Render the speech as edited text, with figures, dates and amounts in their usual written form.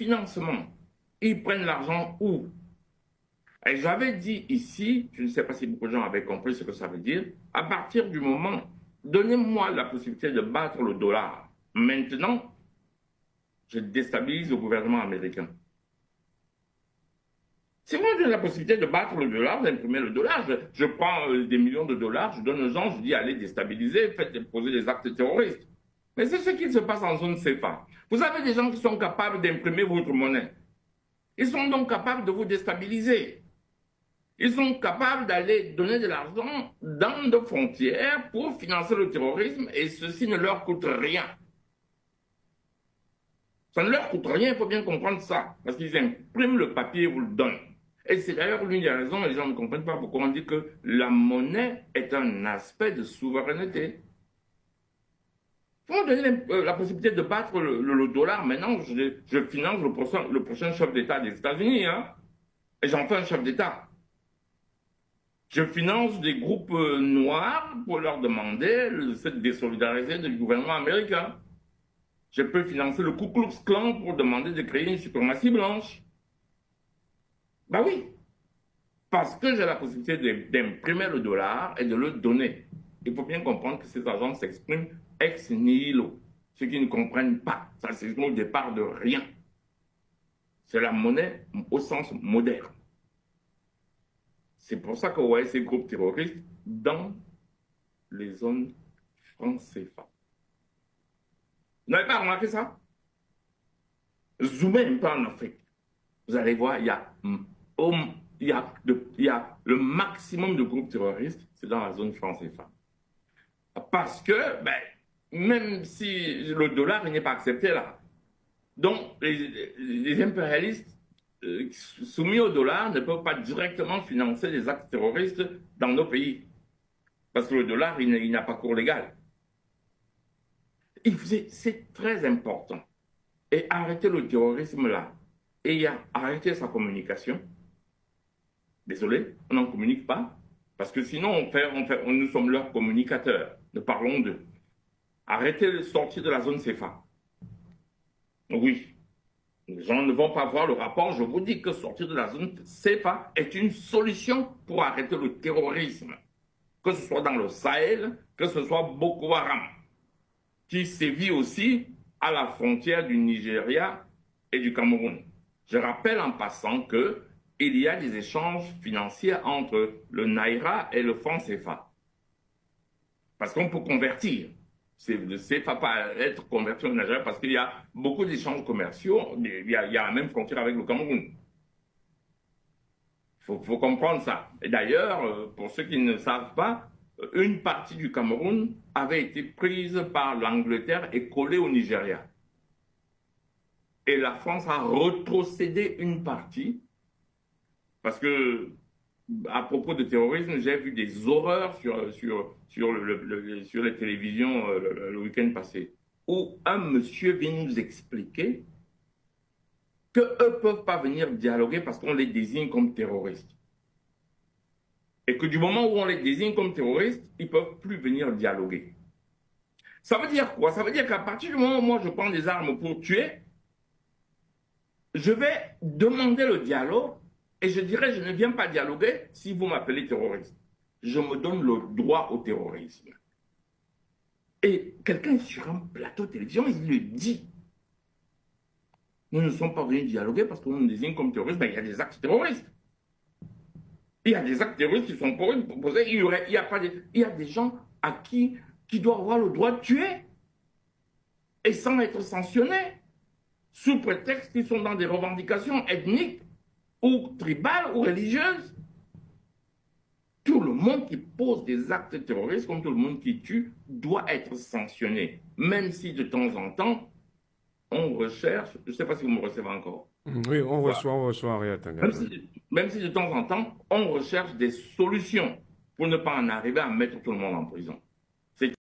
financement, ils prennent l'argent où? Et j'avais dit ici, je ne sais pas si beaucoup de gens avaient compris ce que ça veut dire, à partir du moment, donnez-moi la possibilité de battre le dollar. Maintenant, je déstabilise le gouvernement américain. Si vous me donnez la possibilité de battre le dollar, d'imprimer le dollar, je prends des millions de dollars, je donne aux gens, je dis allez déstabiliser, faites poser des actes terroristes. Mais c'est ce qui se passe en zone CFA. Vous avez des gens qui sont capables d'imprimer votre monnaie. Ils sont donc capables de vous déstabiliser. Ils sont capables d'aller donner de l'argent dans nos frontières pour financer le terrorisme et ceci ne leur coûte rien. Ça ne leur coûte rien, il faut bien comprendre ça. Parce qu'ils impriment le papier et vous le donnent. Et c'est d'ailleurs l'une des raisons, les gens ne comprennent pas pourquoi on dit que la monnaie est un aspect de souveraineté. Il faut donner la possibilité de battre le dollar. Maintenant, je finance le prochain chef d'État des États-Unis. Hein, et j'en fais un chef d'État. Je finance des groupes noirs pour leur demander de se désolidariser du gouvernement américain. Je peux financer le Ku Klux Klan pour demander de créer une suprématie blanche. Ben oui, parce que j'ai la possibilité d'imprimer le dollar et de le donner. Il faut bien comprendre que ces agents s'expriment ex nihilo. Ceux qui ne comprennent pas, ça s'exprime au départ de rien. C'est la monnaie au sens moderne. C'est pour ça qu'on voyait ces groupes terroristes dans les zones franc CFA. Vous n'avez pas remarqué ça? Zoomez un peu en Afrique. Vous allez voir, il y a le maximum de groupes terroristes, c'est dans la zone franc CFA. Parce que, même si le dollar n'est pas accepté là, donc les impérialistes soumis au dollar ne peuvent pas directement financer des actes terroristes dans nos pays. Parce que le dollar, il n'a pas cours légal. C'est très important. Et arrêter le terrorisme là, et arrêter sa communication. Désolé, on n'en communique pas. Parce que sinon, nous sommes leurs communicateurs. Nous parlons d'eux. Arrêtez de sortir de la zone CFA. Oui. Les gens ne vont pas voir le rapport. Je vous dis que sortir de la zone CFA est une solution pour arrêter le terrorisme. Que ce soit dans le Sahel, que ce soit Boko Haram, qui sévit aussi à la frontière du Nigeria et du Cameroun. Je rappelle en passant qu'il y a des échanges financiers entre le Naira et le franc CFA. Parce qu'on peut convertir. Le CFA peut être converti au Nigeria parce qu'il y a beaucoup d'échanges commerciaux. Il y a la même frontière avec le Cameroun. Il faut comprendre ça. Et d'ailleurs, pour ceux qui ne savent pas, une partie du Cameroun avait été prise par l'Angleterre et collée au Nigeria. Et la France a rétrocédé une partie parce que, à propos de terrorisme, j'ai vu des horreurs sur les télévisions le week-end passé, où un monsieur vient nous expliquer qu'eux ne peuvent pas venir dialoguer parce qu'on les désigne comme terroristes. Et que du moment où on les désigne comme terroristes, ils ne peuvent plus venir dialoguer. Ça veut dire quoi? Ça veut dire qu'à partir du moment où moi je prends des armes pour tuer, je vais demander le dialogue et je dirais je ne viens pas dialoguer si vous m'appelez terroriste. Je me donne le droit au terrorisme. Et quelqu'un sur un plateau de télévision, il le dit. Nous ne sommes pas venus dialoguer parce qu'on nous désigne comme terroristes, mais il y a des actes terroristes. Il y a des actes terroristes qui sont proposés. Il y a des gens qui doivent avoir le droit de tuer et sans être sanctionnés, sous prétexte qu'ils sont dans des revendications ethniques ou tribales ou religieuses. Tout le monde qui pose des actes terroristes, comme tout le monde qui tue, doit être sanctionné. Même si de temps en temps, on recherche, je ne sais pas si vous me recevez encore. Oui, on reçoit Ariel Tangara. Même si de temps en temps, on recherche des solutions pour ne pas en arriver à mettre tout le monde en prison.